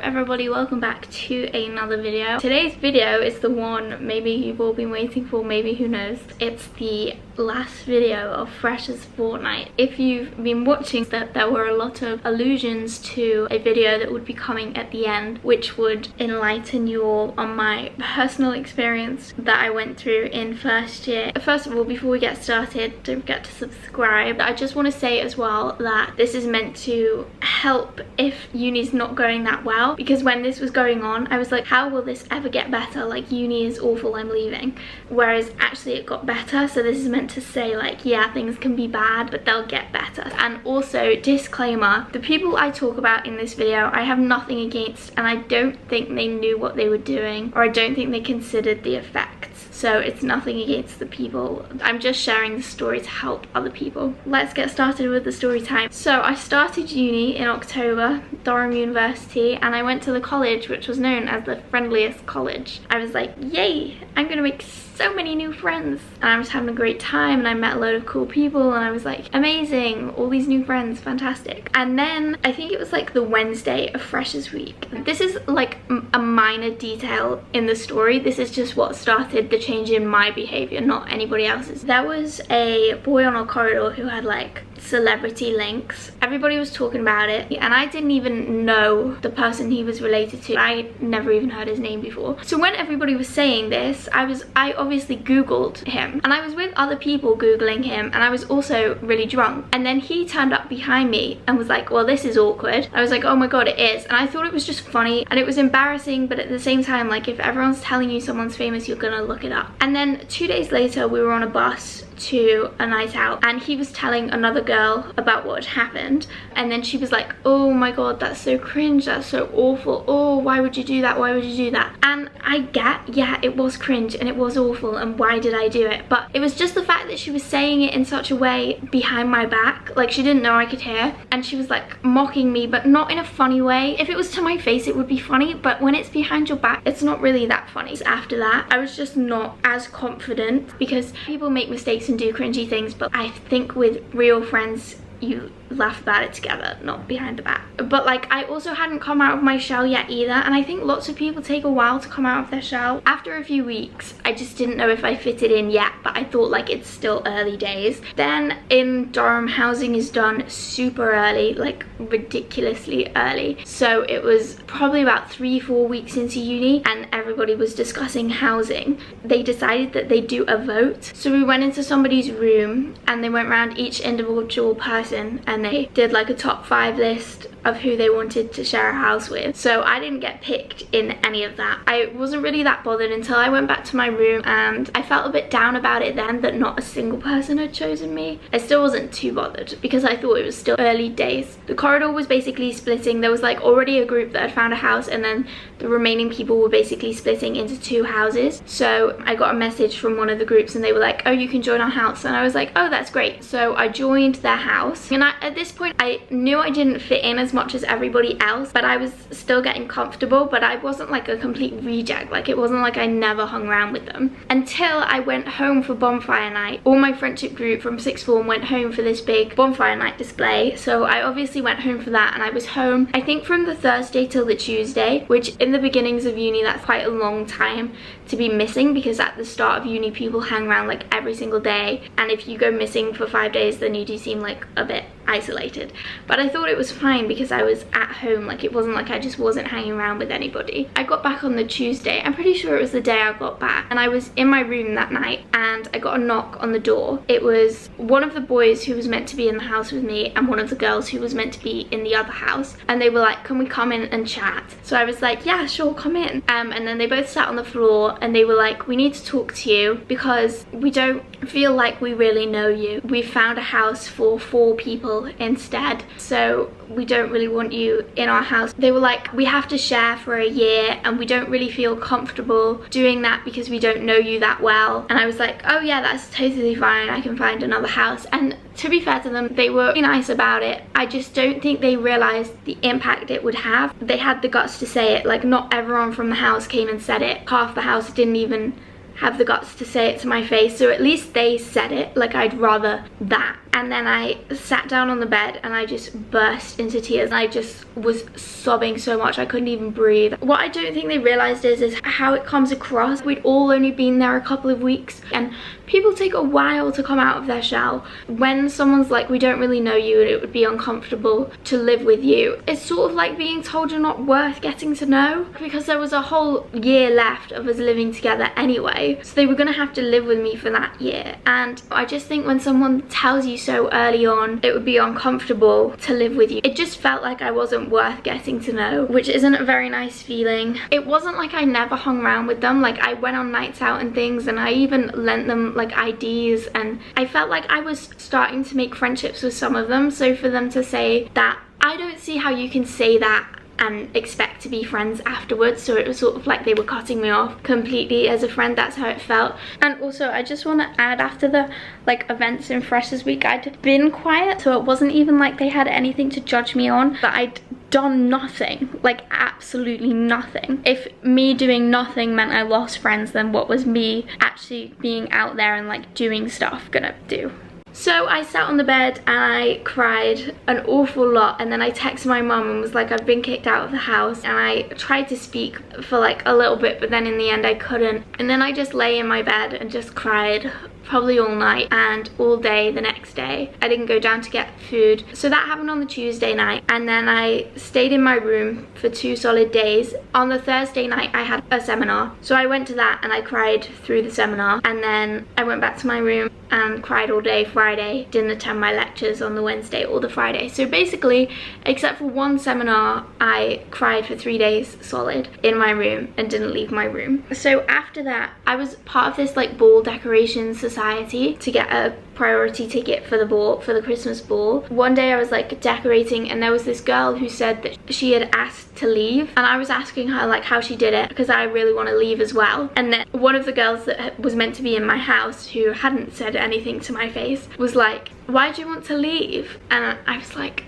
everybody, welcome back to another video. Today's video is the one maybe you've all been waiting for, maybe, who knows. It's the last video of Fresh's fortnight. If you've been watching, that there were a lot of allusions to a video that would be coming at the end, which would enlighten you all on my personal experience that I went through in first year. First of all, before we get started, don't forget to subscribe. I just want to say as well that this is meant to help if uni's not going that well, because when this was going on I was like, how will this ever get better? Like, uni is awful, I'm leaving. Whereas actually it got better, so this is meant to say like, yeah, things can be bad but they'll get better. And also, disclaimer, the people I talk about in this video I have nothing against, and I don't think they knew what they were doing, or I don't think they considered the effects. So it's nothing against the people. I'm just sharing the story to help other people. Let's get started with the story time. So I started uni in October, Durham University, and I went to the college which was known as the friendliest college. I was like, yay, I'm gonna make so many new friends. And I was having a great time, and I met a load of cool people, and I was like, amazing, all these new friends, fantastic. And then I think it was like the Wednesday of Freshers Week. This is like a minor detail in the story. This is just what started the change in my behavior, not anybody else's. There was a boy on our corridor who had like celebrity links. Everybody was talking about it, and I didn't even know the person he was related to. I never even heard his name before. So when everybody was saying this, I obviously googled him, and I was with other people googling him, and I was also really drunk. And then he turned up behind me and was like, well, this is awkward. I was like, oh my god, it is. And I thought it was just funny, and it was embarrassing, but at the same time, like, if everyone's telling you someone's famous, you're gonna look it up. And then 2 days later we were on a bus to a night out, and he was telling another girl about what had happened, and then she was like, oh my god, that's so cringe, that's so awful, oh, why would you do that, why would you do that? And I get, yeah, it was cringe and it was awful, and why did I do it? But it was just the fact that she was saying it in such a way behind my back, like she didn't know I could hear, and she was like mocking me, but not in a funny way. If it was to my face it would be funny, but when it's behind your back it's not really that funny. After that I was just not as confident, because people make mistakes and do cringy things, but I think with real friends you laugh about it together, not behind the back. But like, I also hadn't come out of my shell yet either, and I think lots of people take a while to come out of their shell. After a few weeks I just didn't know if I fitted in yet, but I thought like it's still early days. Then in Durham, housing is done super early, like ridiculously early. So it was probably about 3-4 weeks into uni, and everybody was discussing housing. They decided that they'd do a vote. So we went into somebody's room and they went around each individual person and they did like a top 5 list of who they wanted to share a house with. So I didn't get picked in any of that. I wasn't really that bothered until I went back to my room, and I felt a bit down about it then that not a single person had chosen me. I still wasn't too bothered because I thought it was still early days. The corridor was basically splitting. There was like already a group that had found a house, and then the remaining people were basically splitting into 2 houses. So I got a message from one of the groups and they were like, oh, you can join our house. And I was like, oh, that's great. So I joined their house, and at this point I knew I didn't fit in as much as everybody else, but I was still getting comfortable, but I wasn't like a complete reject. Like, it wasn't like I never hung around with them until I went home for bonfire night. All my friendship group from sixth form went home for this big bonfire night display, so I obviously went home for that, and I was home I think from the Thursday till the Tuesday, which in the beginnings of uni that's quite a long time to be missing, because at the start of uni people hang around like every single day, and if you go missing for 5 days then you do seem like a bit isolated. But I thought it was fine because I was at home, like it wasn't like I just wasn't hanging around with anybody. I got back on the Tuesday, I'm pretty sure it was the day I got back, and I was in my room that night and I got a knock on the door. It was one of the boys who was meant to be in the house with me and one of the girls who was meant to be in the other house, and they were like, can we come in and chat? So I was like, yeah, sure, come in. And then they both sat on the floor and they were like, we need to talk to you because we don't feel like we really know you. We found a house for 4 people instead, so we don't really want you in our house. They were like, we have to share for a year and we don't really feel comfortable doing that because we don't know you that well. And I was like, oh yeah, that's totally fine, I can find another house. And to be fair to them, they were really nice about it. I just don't think they realized the impact it would have. They had the guts to say it. Like, not everyone from the house came and said it. Half the house didn't even have the guts to say it to my face, so at least they said it. Like, I'd rather that And then I sat down on the bed and I just burst into tears. I just was sobbing so much I couldn't even breathe. What I don't think they realised is how it comes across. We'd all only been there a couple of weeks, and people take a while to come out of their shell. When someone's like, we don't really know you and it would be uncomfortable to live with you, it's sort of like being told you're not worth getting to know, because there was a whole year left of us living together anyway, so they were going to have to live with me for that year. And I just think when someone tells you so early on it would be uncomfortable to live with you, it just felt like I wasn't worth getting to know, which isn't a very nice feeling. It wasn't like I never hung around with them. Like, I went on nights out and things, and I even lent them like IDs, and I felt like I was starting to make friendships with some of them. So for them to say that, I don't see how you can say that and expect to be friends afterwards. So it was sort of like they were cutting me off completely as a friend. That's how it felt. And also I just want to add, after the like events in Freshers Week, I'd been quiet, so it wasn't even like they had anything to judge me on, but I'd done nothing, like absolutely nothing. If me doing nothing meant I lost friends, then what was me actually being out there and like doing stuff gonna do? So I sat on the bed and I cried an awful lot, and then I texted my mum and was like, I've been kicked out of the house. And I tried to speak for like a little bit, but then in the end I couldn't. And then I just lay in my bed and just cried, probably all night and all day the next day. I didn't go down to get food. So that happened on the Tuesday night, and then I stayed in my room for 2 solid days. On the Thursday night I had a seminar, so I went to that and I cried through the seminar, and then I went back to my room and cried all day Friday. Didn't attend my lectures on the Wednesday or the Friday. So basically, except for one seminar, I cried for 3 days solid in my room and didn't leave my room. So after that, I was part of this like ball decoration society to get a priority ticket for the ball, for the Christmas ball. One day I was like decorating, and there was this girl who said that she had asked to leave, and I was asking her like how she did it, because I really want to leave as well. And then one of the girls that was meant to be in my house, who hadn't said anything to my face, was like, why do you want to leave? And I was like,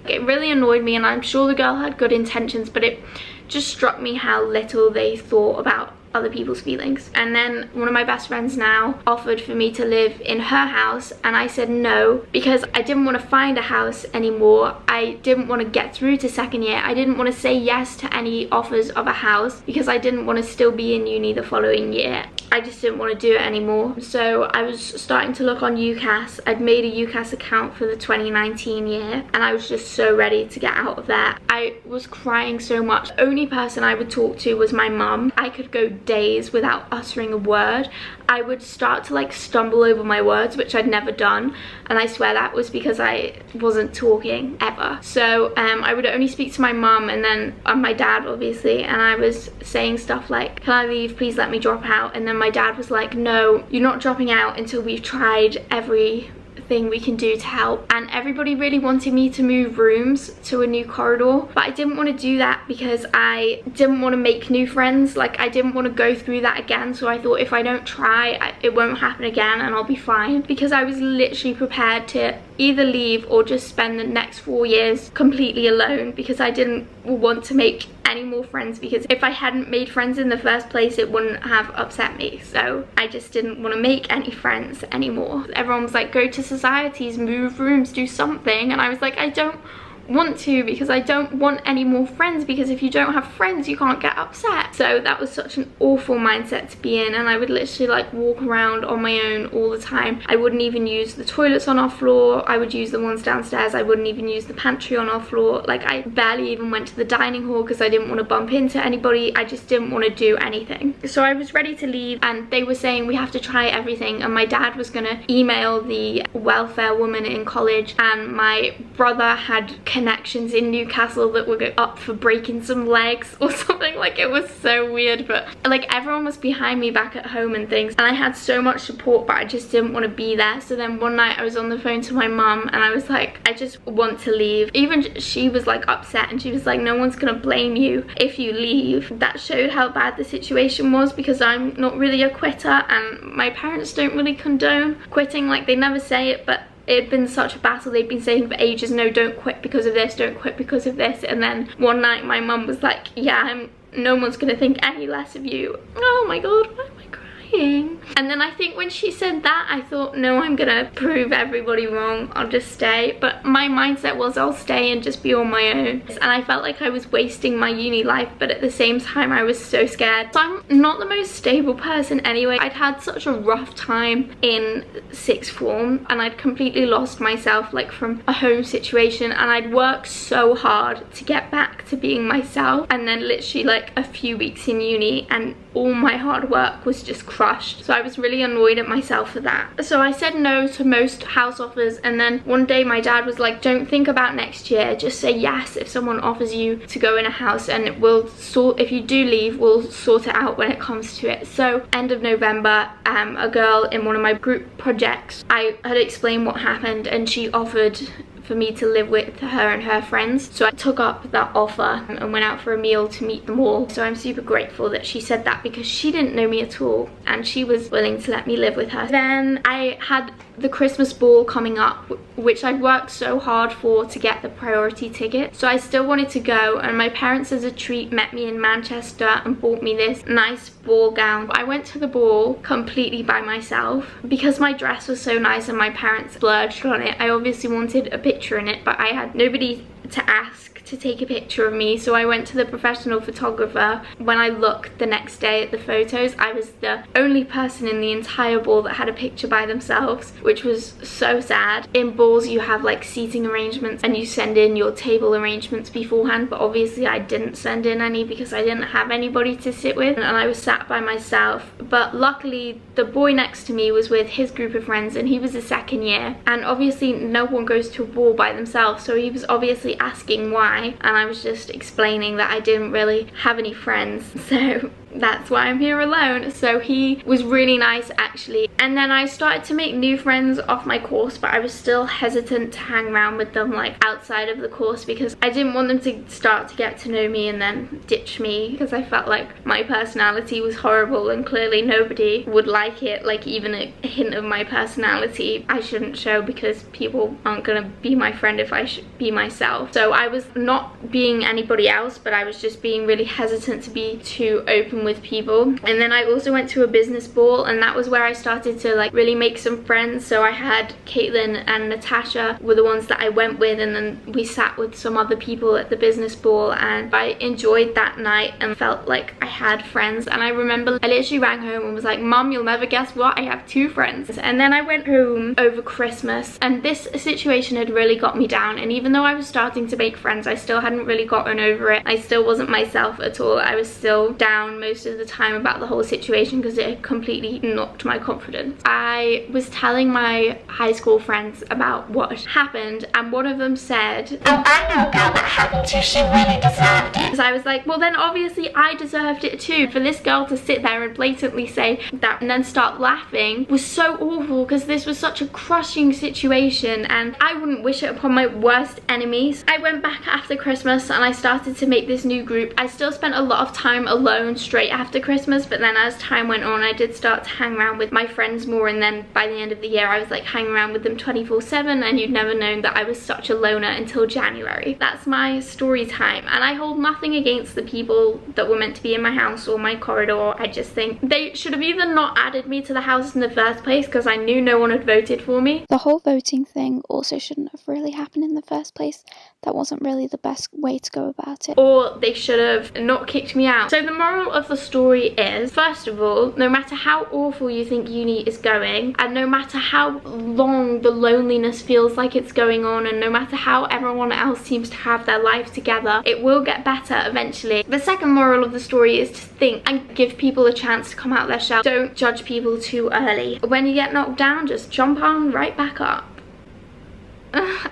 it really annoyed me, and I'm sure the girl had good intentions, but it just struck me how little they thought about other people's feelings. And then one of my best friends now offered for me to live in her house, and I said no, because I didn't want to find a house anymore. I didn't want to get through to second year. I didn't want to say yes to any offers of a house because I didn't want to still be in uni the following year. I just didn't want to do it anymore. So I was starting to look on UCAS. I'd made a UCAS account for the 2019 year, and I was just so ready to get out of there. I was crying so much. The only person I would talk to was my mum. I could go days without uttering a word. I would start to like stumble over my words, which I'd never done, and I swear that was because I wasn't talking ever. So I would only speak to my mum and then my dad, obviously, and I was saying stuff like, can I leave, please let me drop out? And then my dad was like, no, you're not dropping out until we've tried everything we can do to help. And everybody really wanted me to move rooms to a new corridor, but I didn't want to do that because I didn't want to make new friends. Like, I didn't want to go through that again, so I thought if I don't try, it won't happen again and I'll be fine, because I was literally prepared to either leave or just spend the next 4 years completely alone, because I didn't want to make any more friends, because if I hadn't made friends in the first place it wouldn't have upset me. So I just didn't want to make any friends anymore. Everyone was like, go to societies, move rooms, do something, and I was like, I don't want to, because I don't want any more friends, because if you don't have friends you can't get upset. So that was such an awful mindset to be in, and I would literally like walk around on my own all the time. I wouldn't even use the toilets on our floor. I would use the ones downstairs. I wouldn't even use the pantry on our floor. Like, I barely even went to the dining hall because I didn't want to bump into anybody. I just didn't want to do anything. So I was ready to leave, and they were saying we have to try everything, and my dad was gonna email the welfare woman in college, and my brother had connections in Newcastle that were up for breaking some legs or something. Like, it was so weird, but like everyone was behind me back at home and things, and I had so much support, but I just didn't want to be there. So then one night I was on the phone to my mum and I was like, I just want to leave. Even she was like upset, and she was like, no one's gonna blame you if you leave. That showed how bad the situation was, because I'm not really a quitter, and my parents don't really condone quitting. Like, they never say it, but it had been such a battle. They'd been saying for ages, no, don't quit because of this, don't quit because of this. And then one night my mum was like, yeah, no one's gonna think any less of you. Oh my god, why am I crying? And then I think when she said that, I thought, no, I'm gonna prove everybody wrong, I'll just stay. But my mindset was I'll stay and just be on my own. And I felt like I was wasting my uni life, but at the same time I was so scared. So I'm not the most stable person anyway. I'd had such a rough time in sixth form, and I'd completely lost myself, like from a home situation, and I'd worked so hard to get back to being myself, and then literally like a few weeks in uni and all my hard work was just crushed. So I was really annoyed at myself for that. So I said no to most house offers, and then one day my dad was like, don't think about next year, just say yes if someone offers you to go in a house, and we'll sort, if you do leave, we'll sort it out when it comes to it. So end of November, a girl in one of my group projects, I had explained what happened, and she offered for me to live with her and her friends. So I took up that offer and went out for a meal to meet them all. So I'm super grateful that she said that, because she didn't know me at all and she was willing to let me live with her. Then I had the Christmas ball coming up, which I'd worked so hard for to get the priority ticket. So I still wanted to go, and my parents as a treat met me in Manchester and bought me this nice ball gown. I went to the ball completely by myself because my dress was so nice and my parents splurged on it. I obviously wanted a picture in it, but I had nobody to ask to take a picture of me, so I went to the professional photographer. When I looked the next day at the photos, I was the only person in the entire ball that had a picture by themselves, which was so sad. In balls you have like seating arrangements and you send in your table arrangements beforehand, but obviously I didn't send in any because I didn't have anybody to sit with and I was sat by myself. But luckily the boy next to me was with his group of friends and he was a second year, and obviously no one goes to a ball by themselves, so he was obviously asking why, and I was just explaining that I didn't really have any friends, so that's why I'm here alone. So he was really nice actually. And then I started to make new friends off my course, but I was still hesitant to hang around with them like outside of the course because I didn't want them to start to get to know me and then ditch me, because I felt like my personality was horrible and clearly nobody would like it. Like even a hint of my personality I shouldn't show, because people aren't gonna be my friend if I should be myself. So I was not being anybody else, but I was just being really hesitant to be too open with people. And then I also went to a business ball, and that was where I started to like really make some friends. So I had Caitlin and Natasha were the ones that I went with, and then we sat with some other people at the business ball, and I enjoyed that night and felt like I had friends. And I remember I literally rang home and was like, Mum, you'll never guess what, I have 2 friends. And then I went home over Christmas, and this situation had really got me down, and even though I was starting to make friends, I still hadn't really gotten over it. I still wasn't myself at all. I was still down most of the time about the whole situation because it had completely knocked my confidence. I was telling my high school friends about what had happened, and one of them said, oh, I know a girl that happened to, she really deserved it. So I was like, well then obviously I deserved it too. For this girl to sit there and blatantly say that and then start laughing was so awful, because this was such a crushing situation and I wouldn't wish it upon my worst enemies. I went back after Christmas and I started to make this new group. I still spent a lot of time alone straight after Christmas, but then as time went on I did start to hang around with my friends more, and then by the end of the year I was like hanging around with them 24/7, and you'd never known that I was such a loner until January. That's my story time, and I hold nothing against the people that were meant to be in my house or my corridor. I just think they should have either not added me to the house in the first place, because I knew no one had voted for me. The whole voting thing also shouldn't have really happened in the first place. That wasn't really the best way to go about it. Or they should have not kicked me out. So the moral of the story is, first of all, no matter how awful you think uni is going, and no matter how long the loneliness feels like it's going on, and no matter how everyone else seems to have their life together, it will get better eventually. The second moral of the story is to think and give people a chance to come out their shell. Don't judge people too early. When you get knocked down, just jump on right back up.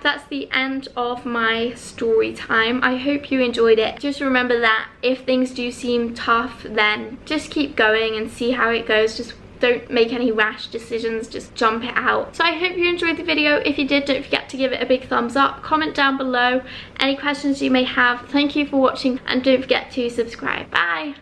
That's the end of my story time. I hope you enjoyed it. Just remember that if things do seem tough, then just keep going and see how it goes. Just don't make any rash decisions, just jump it out. So I hope you enjoyed the video. If you did, don't forget to give it a big thumbs up. Comment down below any questions you may have. Thank you for watching, and don't forget to subscribe. Bye.